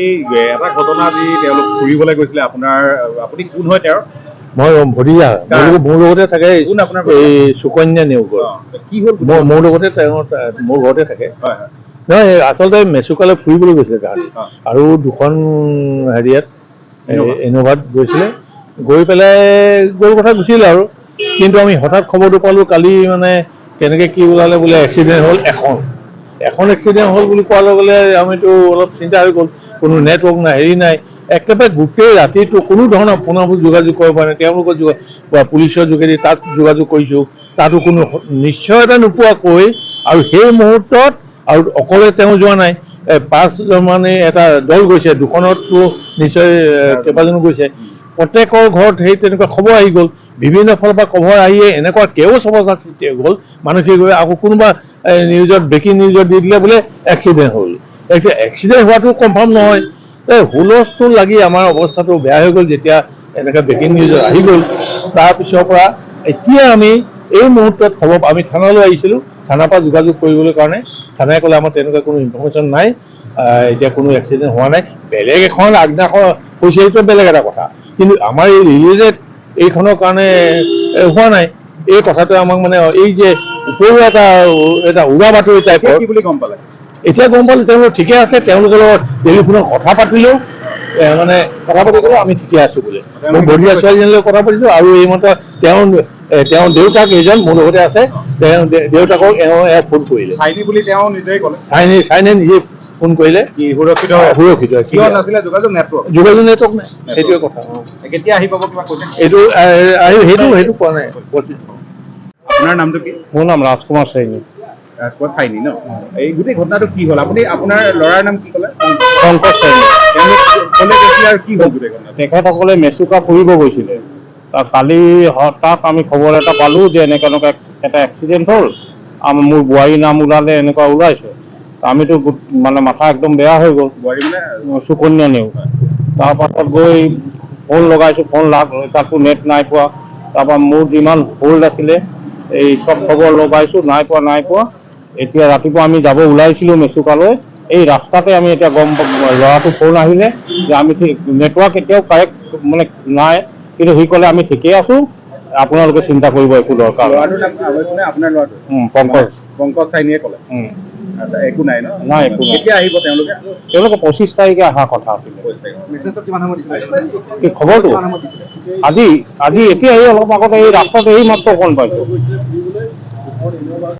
এই এটা ঘটনা যি তেওঁলোক ফুৰিবলৈ গৈছিলে আপুনি কোন হয় তেওঁৰ? মই ভতিজা, মোৰ লগতে থাকে। কোন আপোনাৰ? এই সুকন্যা নেওগৰ। কি হ'ল? মোৰ লগতে মোৰ ঘৰতে থাকে। হয় হয়। নহয়, আচলতে মেচুকালৈ ফুৰিবলৈ গৈছিলে তাহাঁতি, আৰু দুখন হেৰিয়াত ইন'ভাত গৈছিলে। গৈ পেলাই গ'ল কথা গুচিলে আৰু, কিন্তু আমি হঠাৎ খবৰটো পালোঁ কালি মানে কেনেকৈ কি ওলালে বোলে এক্সিডেণ্ট হ'ল এখন এক্সিডেণ্ট হ'ল বুলি কোৱাৰ লগে লগে আমিতো অলপ চিন্তা হৈ গ'ল। কোনো নেটৱৰ্ক নাই, হেৰি নাই, একেবাৰে গোটেই ৰাতিটো কোনো ধৰণৰ ফোনবোৰ যোগাযোগ কৰিব পৰা নাই। তেওঁলোকৰ পুলিচৰ যোগেদি তাত যোগাযোগ কৰিছোঁ, তাতো কোনো নিশ্চয়তা নোপোৱাকৈ, আৰু সেই মুহূৰ্তত আৰু অকলে তেওঁ যোৱা নাই, 5 মানে এটা দল গৈছে, দুখনততো নিশ্চয় কেইবাজনো গৈছে। প্ৰত্যেকৰ ঘৰত সেই তেনেকুৱা খবৰ আহি গ'ল, বিভিন্ন ফালৰ পৰা খবৰ আহিয়ে এনেকুৱা কেওচ অৱস্থাৰ সৃষ্টি হৈ গ'ল। মানসিকভাৱে আকৌ কোনোবা নিউজত ব্ৰেকিং নিউজত দি দিলে বোলে এক্সিডেণ্ট হ'ল। এক্সিডেণ্ট হোৱাটো কনফাৰ্ম নহয়। হুলস্থুল লাগি আমাৰ অৱস্থাটো বেয়া হৈ গ'ল যেতিয়া এনেকৈ ব্ৰেকিং নিউজত আহি গ'ল। তাৰপিছৰ পৰা এতিয়া আমি এই মুহূৰ্তত খবৰ, আমি থানালৈ আহিছিলোঁ, থানাৰ পৰা যোগাযোগ কৰিবলৈ কাৰণে। থানাই ক'লে আমাৰ তেনেকুৱা কোনো ইনফৰ্মেশ্যন নাই, এতিয়া কোনো এক্সিডেণ্ট হোৱা নাই। বেলেগ এখন আগদিনাখন হৈছে, সেইটো বেলেগ এটা কথা, কিন্তু আমাৰ এই ৰিলিজেড এইখনৰ কাৰণে হোৱা নাই। এই কথাটোৱে আমাক মানে এই যে উপৰুৱা এটা উৰা বাতৰি টাইপৰ। কি বুলি গম পালে? এতিয়া গম পালোঁ তেওঁলোক ঠিকে আছে। তেওঁলোকৰ লগত টেলিফোনত কথা পাতিলেও মানে কথা পাতি ক'লেও আমি ঠিকে আছোঁ বোলে। মোৰ ভতিজা ছোৱালীজনীৰ লগত কথা পাতিছোঁ, আৰু এইমাত্ৰ তেওঁৰ দেউতাক এইজন মোৰ লগতে আছে, তেওঁ দেউতাকক ফোন কৰিলে। চাইনি বুলি তেওঁ নিজেই ক'লে। চাইনে নিজে ফোন কৰিলে। সুৰক্ষিত কিয় নাছিলে যোগাযোগ? নেটৱৰ্ক নাই, সেইটোৱে কথা। কেতিয়া আহি পাব কিবা কৈছে? সেইটো কোৱা নাই। আপোনাৰ নামটো কি? মোৰ নাম ৰাজকুমাৰ চাইনি। ৰাজকুমাৰ চাইনি ন? এই গোটেই ঘটনাটো কি হ'ল? আপোনাৰ ল'ৰাৰ নাম কি ক'লে? পংকজ চাইনি। তেওঁলোক ক'লে গৈছিলে আৰু কি হ'ল গোটেই ঘটনা? তেখেতসকলে মেচুকা ফুৰিব গৈছিলে। কালি হঠাৎ আমি খবৰ এটা পালোঁ যে এনেকুৱা এটা এক্সিডেণ্ট হ'ল, মোৰ বোৱাৰীৰ নাম ওলালে, এনেকুৱা ওলাইছে। আমিতো মানে মাথা একদম বেয়া হৈ গ'ল। বোৱাৰী মানে সুকন্যা নেওগ। তাৰপাছত গৈ ফোন লগাইছোঁ, ফোন তাতো নেট নাই পোৱা। তাৰপৰা মোৰ যিমান হোল্ড আছিলে এই চব খবৰ লগাইছোঁ, নাই পোৱা। এতিয়া ৰাতিপুৱা আমি যাব ওলাইছিলোঁ মেচুকালৈ, এই ৰাস্তাতে আমি এতিয়া গম ল'ৰাটো ফোন আহিলে যে আমি নেটৱৰ্ক এতিয়াও কাৰেক্ট মানে নাই, কিন্তু সি ক'লে আমি ঠিকেই আছোঁ, আপোনালোকে চিন্তা কৰিব একো দৰকাৰ নাই। আপোনাৰ ল'ৰাটো পংকজ চাইনিয়ে ক'লে? আচ্ছা, একো নাই ন? নাই, একো নাই। কেতিয়া আহিব তেওঁলোকে? 25 তাৰিখে অহা কথা আছিলে। কি খবৰটো? আজি এতিয়া এই অলপ আগতে এই ৰাস্তাতে এই মাত্ৰ ফোন পাইছোঁ।